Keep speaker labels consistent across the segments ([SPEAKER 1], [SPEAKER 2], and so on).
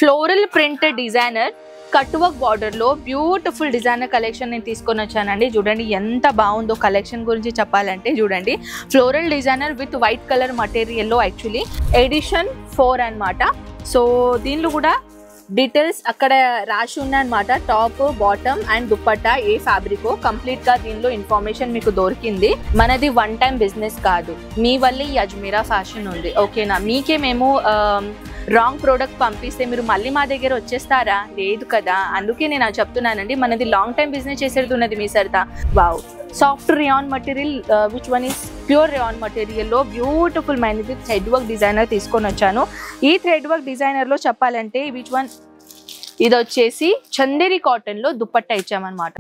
[SPEAKER 1] Floral print designer cut work border లో beautiful designer collection నేను తీసుకొని వచ్చానండి. చూడండి ఎంత బాగుందో. కలెక్షన్ గురించి చెప్పాలంటే చూడండి, floral designer with white colour material లో యాక్చువల్లీ ఎడిషన్ 4 అన్నమాట. సో దీనిలో కూడా డీటెయిల్స్ అక్కడ రాసి ఉన్నాయన్నమాట. టాప్, బాటమ్ అండ్ దుప్పట్టా ఏ ఫ్యాబ్రిక్ కంప్లీట్ గా దీనిలో ఇన్ఫర్మేషన్ మీకు దొరికింది. మనది వన్ టైం బిజినెస్ కాదు, మీ వల్ల ఈ అజ్మీరా ఫ్యాషన్ ఉంది, ఓకేనా. మీకే మేము రాంగ్ ప్రోడక్ట్ పంపిస్తే మీరు మళ్ళీ మా దగ్గర వచ్చేస్తారా? లేదు కదా. అందుకే నేను చెప్తున్నానండి, మనది లాంగ్ టైం బిజినెస్ చేసేది ఉన్నది మీ Saritha. Wow, soft rayon material which one is pure rayon మటీరియల్లో బ్యూటిఫుల్ మైనది థ్రెడ్ వర్క్ డిజైనర్ తీసుకొని వచ్చాను. ఈ థ్రెడ్ వర్క్ డిజైనర్లో చెప్పాలంటే విచ్ వన్ ఇది వచ్చేసి చందేరి కాటన్లో దుప్పట్టా ఇచ్చామన్నమాట.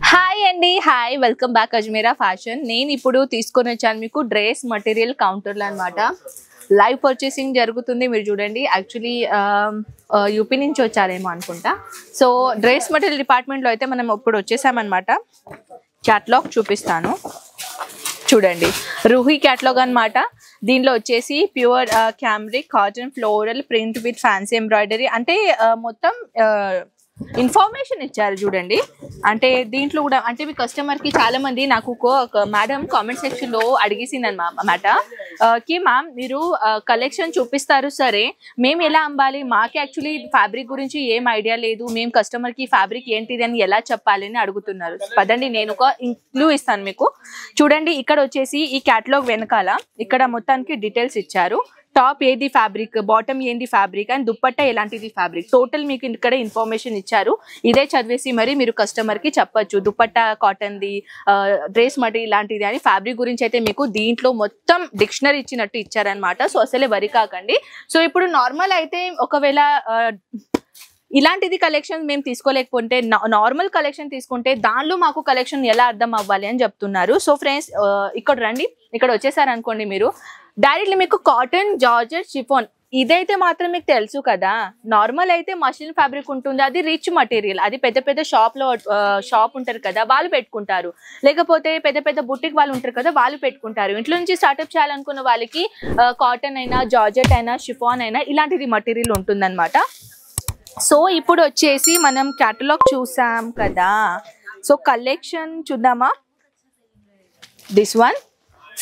[SPEAKER 1] హాయ్ అండి, hi, welcome back Ajmeera fashion. నేను ఇప్పుడు తీసుకొని వచ్చాను మీకు డ్రెస్ మటీరియల్ కౌంటర్లో అనమాట. లైవ్ పర్చేసింగ్ జరుగుతుంది. మీరు చూడండి, యాక్చువల్లీ యూపీ నుంచి వచ్చారేమో అనుకుంటా. సో డ్రెస్ మటీరియల్ డిపార్ట్మెంట్లో అయితే మనం ఇప్పుడు వచ్చేసామన్నమాట. క్యాటలాగ్ చూపిస్తాను చూడండి. రూహీ క్యాటలాగ్ అనమాట. దీనిలో వచ్చేసి pure cambric cotton floral print with fancy embroidery అంటే మొత్తం ఇన్ఫర్మేషన్ ఇచ్చారు చూడండి. అంటే దీంట్లో కూడా అంటే మీ కస్టమర్కి చాలా మంది నాకు ఒక మేడం కామెంట్ సెక్షన్లో అడిగేసింది అన్నమాట కి మ్యామ్ మీరు కలెక్షన్ చూపిస్తారు సరే, మేము ఎలా అమ్మాలి, మాకు యాక్చువల్లీ ఫ్యాబ్రిక్ గురించి ఏం ఐడియా లేదు, మేము కస్టమర్కి ఫ్యాబ్రిక్ ఏంటిది అని ఎలా చెప్పాలి అని అడుగుతున్నారు. పదండి నేను ఒక క్లూ ఇస్తాను మీకు. చూడండి, ఇక్కడ వచ్చేసి ఈ క్యాటలాగ్ వెనకాల ఇక్కడ మొత్తానికి డీటెయిల్స్ ఇచ్చారు. టాప్ ఏది ఫ్యాబ్రిక్, బాటమ్ ఏంది ఫ్యాబ్రిక్ అండ్ దుప్పట్టా ఎలాంటిది ఫ్యాబ్రిక్, టోటల్ మీకు ఇక్కడ ఇన్ఫర్మేషన్ ఇచ్చారు. ఇదే చదివేసి మరి మీరు కస్టమర్కి చెప్పచ్చు దుప్పట్టా కాటన్ది, డ్రెస్ మటీరియల్ ఇలాంటిది అని. ఫ్యాబ్రిక్ గురించి అయితే మీకు దీంట్లో మొత్తం డిక్షనరీ ఇచ్చినట్టు ఇచ్చారనమాట. సో అసలే వరి కాకండి. సో ఇప్పుడు నార్మల్ అయితే ఒకవేళ ఇలాంటిది కలెక్షన్ మేము తీసుకోలేకపోతే నార్మల్ కలెక్షన్ తీసుకుంటే దానిలో మాకు కలెక్షన్ ఎలా అర్థం అవ్వాలి అని చెప్తున్నారు. సో ఫ్రెండ్స్ ఇక్కడ రండి, ఇక్కడ వచ్చేసారనుకోండి మీరు డైరెక్ట్లీ మీకు కాటన్, జార్జెట్, షిఫాన్ ఇదైతే మాత్రం మీకు తెలుసు కదా. నార్మల్ అయితే మషిన్ ఫ్యాబ్రిక్ ఉంటుంది, అది రిచ్ మటీరియల్, అది పెద్ద పెద్ద షాప్ ఉంటారు కదా వాళ్ళు పెట్టుకుంటారు, లేకపోతే పెద్ద పెద్ద బుటిక్ వాళ్ళు ఉంటారు కదా వాళ్ళు పెట్టుకుంటారు. ఇంట్లో నుంచి స్టార్ట్అప్ చేయాలనుకున్న వాళ్ళకి కాటన్ అయినా, జార్జెట్ అయినా, షిఫాన్ అయినా ఇలాంటిది మటీరియల్ ఉంటుందన్నమాట. సో ఇప్పుడు వచ్చేసి మనం క్యాటలాగ్ చూసాం కదా. సో కలెక్షన్ చూద్దామా. This one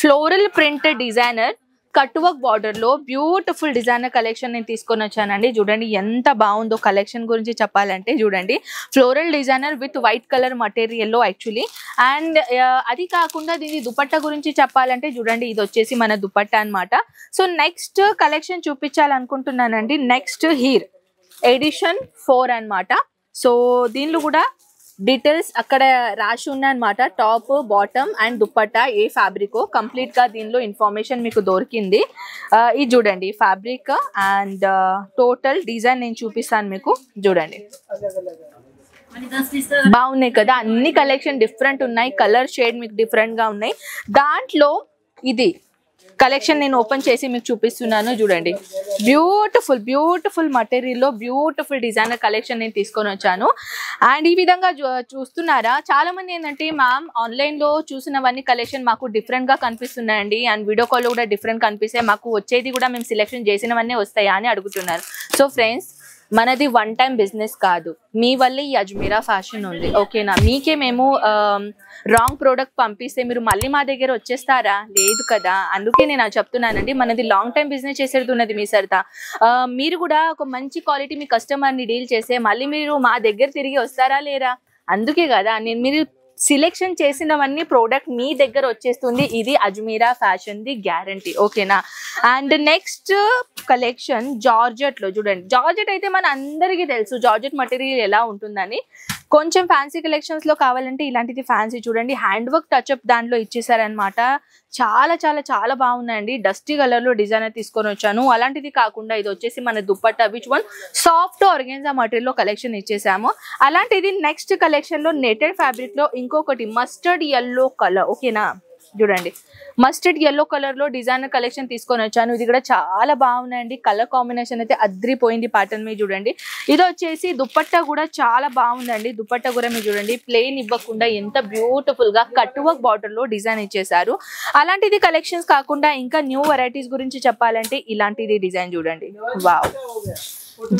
[SPEAKER 1] floral print designer cut work border లో బ్యూటిఫుల్ డిజైనర్ కలెక్షన్ నేను తీసుకొని వచ్చానండి. చూడండి ఎంత బాగుందో. కలెక్షన్ గురించి చెప్పాలంటే చూడండి, floral designer with white colour material లో యాక్చువల్లీ. అండ్ అది కాకుండా దీని దుపట్టా గురించి చెప్పాలంటే చూడండి, ఇది వచ్చేసి మన దుపట్టా అనమాట. సో నెక్స్ట్ కలెక్షన్ చూపించాలనుకుంటున్నానండి. నెక్స్ట్ హీర్ ఎడిషన్ 4 అన్నమాట. సో దీనిలో కూడా డీటెయిల్స్ అక్కడ రాసి ఉన్నాయన్నమాట. టాప్, బాటమ్ అండ్ దుప్పట్టా ఏ ఫ్యాబ్రిక్ కంప్లీట్ గా దీనిలో ఇన్ఫర్మేషన్ మీకు దొరికింది. ఇది చూడండి ఫ్యాబ్రిక్ అండ్ టోటల్ డిజైన్ నేను చూపిస్తాను మీకు. చూడండి బాగున్నాయి కదా, అన్ని కలెక్షన్ డిఫరెంట్ ఉన్నాయి, కలర్ షేడ్ మీకు డిఫరెంట్ గా ఉన్నాయి. దాంట్లో ఇది కలెక్షన్ నేను ఓపెన్ చేసి మీకు చూపిస్తున్నాను. చూడండి, బ్యూటిఫుల్ బ్యూటిఫుల్ మటీరియల్లో బ్యూటిఫుల్ డిజైనర్ కలెక్షన్ నేను తీసుకొని వచ్చాను. అండ్ ఈ విధంగా చూస్తున్నారా, చాలా మంది ఏంటంటే మ్యామ్ ఆన్లైన్లో చూసినవన్నీ కలెక్షన్ మాకు డిఫరెంట్గా కనిపిస్తున్నాయండి అండ్ వీడియో కాల్లో కూడా డిఫరెంట్ కనిపిస్తాయి, మాకు వచ్చేది కూడా మేము సెలెక్షన్ చేసినవన్నీ వస్తాయా అని అడుగుతున్నారు. సో ఫ్రెండ్స్ మనది వన్ టైం బిజినెస్ కాదు, మీ వల్ల ఈ అజ్మీరా ఫ్యాషన్ ఉంది, ఓకేనా. మీకే మేము రాంగ్ ప్రోడక్ట్ పంపిస్తే మీరు మళ్ళీ మా దగ్గర వచ్చేస్తారా? లేదు కదా. అందుకే నేను చెప్తున్నానండి, మనది లాంగ్ టైం బిజినెస్ చేసేది ఉన్నది మీ సరితా. మీరు కూడా ఒక మంచి క్వాలిటీ మీ కస్టమర్ని డీల్ చేస్తే మళ్ళీ మీరు మా దగ్గర తిరిగి వస్తారా లేరా? అందుకే కదా నేను మీరు సెలెక్షన్ చేసినవన్నీ ప్రోడక్ట్ మీ దగ్గర వచ్చేస్తుంది. ఇది అజ్మీరా ఫ్యాషన్ ది గ్యారంటీ, ఓకేనా. అండ్ నెక్స్ట్ కలెక్షన్ జార్జెట్ లో. చూడండి, జార్జెట్ అయితే మన అందరికీ తెలుసు జార్జెట్ మటీరియల్ ఎలా ఉంటుందని. కొంచెం ఫ్యాన్సీ కలెక్షన్స్ లో కావాలంటే ఇలాంటిది ఫ్యాన్సీ. చూడండి హ్యాండ్ వర్క్ టచ్అప్ దాంట్లో ఇచ్చేసారనమాట. చాలా చాలా చాలా బాగుందండి. డస్టీ కలర్ లో డిజైనర్ తీసుకొని వచ్చాను. అలాంటిది కాకుండా ఇది వచ్చేసి మన dupatta which one soft organza material లో కలెక్షన్ ఇచ్చేసాము. అలాంటిది నెక్స్ట్ కలెక్షన్ లో నెటెడ్ ఫ్యాబ్రిక్ లో ఇంకొకటి మస్టర్డ్ ఎల్లో కలర్, ఓకేనా. చూడండి మస్టర్డ్ yellow కలర్ లో డిజైనర్ కలెక్షన్ తీసుకొని వచ్చాను. ఇది కూడా చాలా బాగున్నాయండి. కలర్ కాంబినేషన్ అయితే అద్రిపోయింది. ప్యాటర్న్ మీద చూడండి. ఇది వచ్చేసి దుపట్టా కూడా చాలా బాగుందండి. దుపట్టా కూడా మీరు చూడండి ప్లెయిన్ ఇవ్వకుండా ఎంత బ్యూటిఫుల్ గా కట్ వర్క్ బార్డర్ లో డిజైన్ ఇచ్చేసారు. అలాంటిది కలెక్షన్స్ కాకుండా ఇంకా న్యూ వెరైటీస్ గురించి చెప్పాలంటే ఇలాంటిది డిజైన్ చూడండి. వావ్,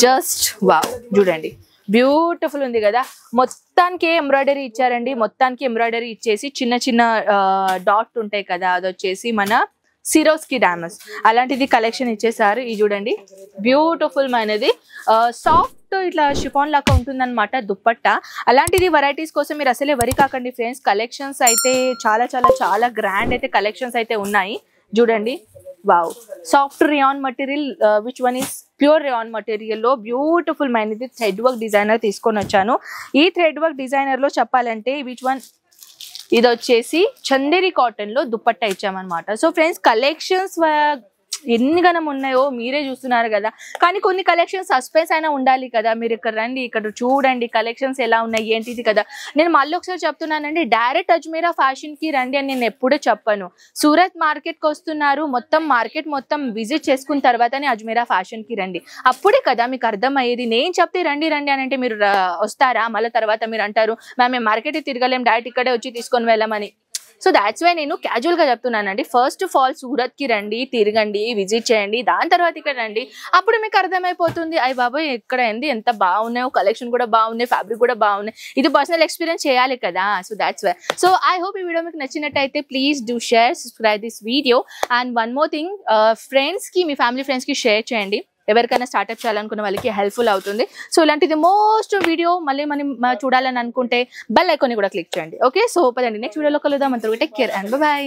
[SPEAKER 1] జస్ట్ వావ్, చూడండి బ్యూటిఫుల్ ఉంది కదా. మొత్తానికి ఎంబ్రాయిడరీ ఇచ్చారండి. మొత్తానికి ఎంబ్రాయిడరీ ఇచ్చేసి చిన్న చిన్న డాట్ ఉంటాయి కదా, అది వచ్చేసి మన సిరోస్కి డైమండ్స్ అలాంటిది కలెక్షన్ ఇచ్చేసారు. ఇది చూడండి బ్యూటిఫుల్ మైనది సాఫ్ట్ ఇట్లా షిఫాన్ లాగా ఉంటుందన్నమాట దుప్పట్టా. అలాంటిది వెరైటీస్ కోసం మీరు అసలే వరి కాకండి ఫ్రెండ్స్. కలెక్షన్స్ అయితే చాలా చాలా చాలా గ్రాండ్ అయితే కలెక్షన్స్ అయితే ఉన్నాయి. చూడండి wow, soft rayon material which one is pure rayon material లో బ్యూటిఫుల్ మైనది థ్రెడ్ వర్క్ డిజైనర్ తీసుకొని వచ్చాను. ఈ థ్రెడ్ వర్క్ డిజైనర్ లో చెప్పాలంటే విచ్ వన్ ఇది వచ్చేసి చందేరి కాటన్ లో దుపట్టా ఇచ్చామన్నమాట. సో ఫ్రెండ్స్ కలెక్షన్స్ ఎన్ని గనం ఉన్నాయో మీరే చూస్తున్నారు కదా. కానీ కొన్ని కలెక్షన్స్ సస్పెన్స్ అయినా ఉండాలి కదా. మీరు ఇక్కడ రండి, ఇక్కడ చూడండి కలెక్షన్స్ ఎలా ఉన్నాయి ఏంటిది కదా. నేను మళ్ళీ ఒకసారి చెప్తున్నానండి, డైరెక్ట్ అజ్మీరా ఫ్యాషన్ కి రండి అని నేను ఎప్పుడూ చెప్పను. సూరత్ మార్కెట్ కి వస్తున్నారు, మొత్తం మార్కెట్ మొత్తం విజిట్ చేసుకున్న తర్వాతనే అజ్మీరా ఫ్యాషన్ కి రండి. అప్పుడే కదా మీకు అర్థమయ్యేది. నేను చెప్తే రండి రండి అని అంటే మీరు వస్తారా? మళ్ళీ తర్వాత మీరు అంటారు మేము మార్కెట్ తిరగలేం, డైరెక్ట్ ఇక్కడే వచ్చి తీసుకొని వెళ్ళమని. సో దాట్స్ వై నేను క్యాజువల్ గా చెప్తున్నానండి. ఫస్ట్ ఆఫ్ ఆల్ సూరత్ కి రండి, తిరగండి, విజిట్ చేయండి, దాని తర్వాత ఇక్కడ రండి. అప్పుడు మీకు అర్థమైపోతుంది అయ్యి బాబాయ్ ఇక్కడ ఏంది ఎంత బాగున్నాయో, కలెక్షన్ కూడా బాగున్నాయి, ఫ్యాబ్రిక్ కూడా బాగున్నాయి. ఇది పర్సనల్ ఎక్స్పీరియన్స్ చేయాలి కదా. So that's why. So I hope ఈ వీడియో మీకు నచ్చినట్టయితే please do share, subscribe this video. And one more thing, friends కి, మీ ఫ్యామిలీ ఫ్రెండ్స్ కి షేర్ చేయండి. ఎవరికైనా స్టార్ట్అప్ చేయాలనుకున్న వాళ్ళకి హెల్ప్ఫుల్ అవుతుంది. సో ఇలాంటిది మోస్ట్ వీడియో మళ్ళీ మనం చూడాలని అనుకుంటే బెల్ ఐకాన్ కూడా క్లిక్ చేయండి. ఓకే, సో పదండి నెక్స్ట్ వీడియోలో కలుద్దాం. అంతవరకు టేక్ కేర్ అండ్ బై.